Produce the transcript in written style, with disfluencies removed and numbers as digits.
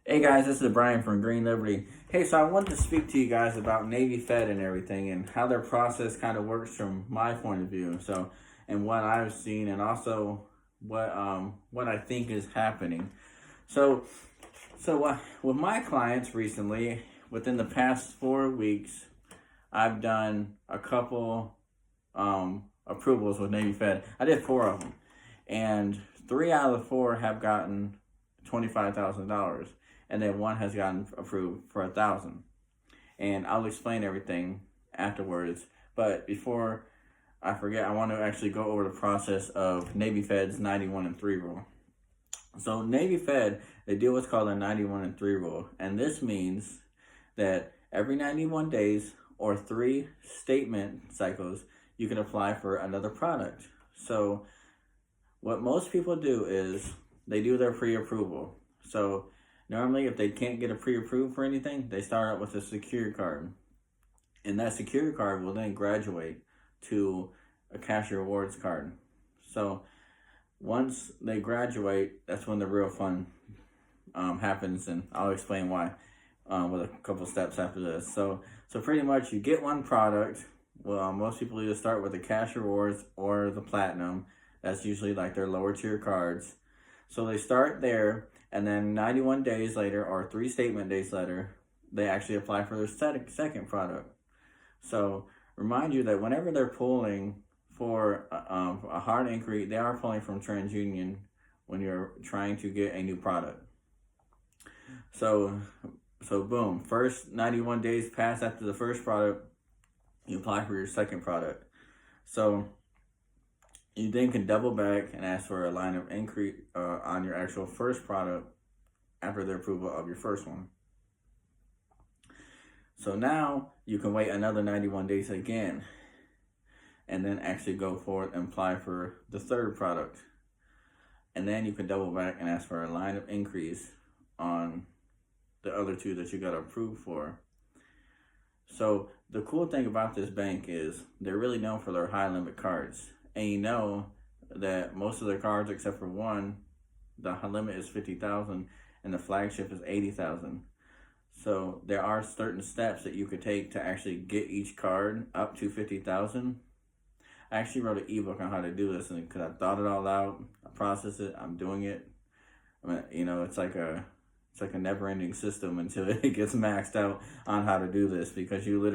Hey guys, this is Brian from Green Liberty. Hey, so I wanted to speak to you guys about Navy Fed and everything and how their process kind of works from my point of view. So, and what I've seen and also what I think is happening. So, with my clients recently, within the past 4 weeks, I've done a couple approvals with Navy Fed. I did four of them, and three out of the four have gotten $25,000, and then one has gotten approved for $1,000. And I'll explain everything afterwards. But before I forget, I want to actually go over the process of Navy Fed's 91 and 3 rule. So Navy Fed, they do what's called a 91 and 3 rule, and this means that every 91 days or 3 statement cycles, you can apply for another product. So what most people do is they do their pre-approval. So normally if they can't get a pre-approved for anything, they start out with a secure card. And that secure card will then graduate to a cash rewards card. So once they graduate, that's when the real fun happens, and I'll explain why with a couple steps after this. So pretty much you get one product. Well, most people either start with the cash rewards or the platinum. That's usually like their lower tier cards. So they start there, and then 91 days later or 3 statement days later, they actually apply for their second product. So remind you that whenever they're pulling for a hard inquiry, they are pulling from TransUnion when you're trying to get a new product. So boom, first 91 days pass after the first product, you apply for your second product. So you then can double back and ask for a line of increase on your actual first product after the approval of your first one. So now you can wait another 91 days again and then actually go forward and apply for the third product. And then you can double back and ask for a line of increase on the other 2 that you got approved for. So the cool thing about this bank is they're really known for their high limit cards. And you know that most of their cards, except for one, the limit is 50,000 and the flagship is 80,000. So there are certain steps that you could take to actually get each card up to 50,000. I actually wrote an ebook on how to do this, and because I thought it all out, I processed it, I'm doing it. I mean, you know, it's like a never-ending system until it gets maxed out on how to do this, because you literally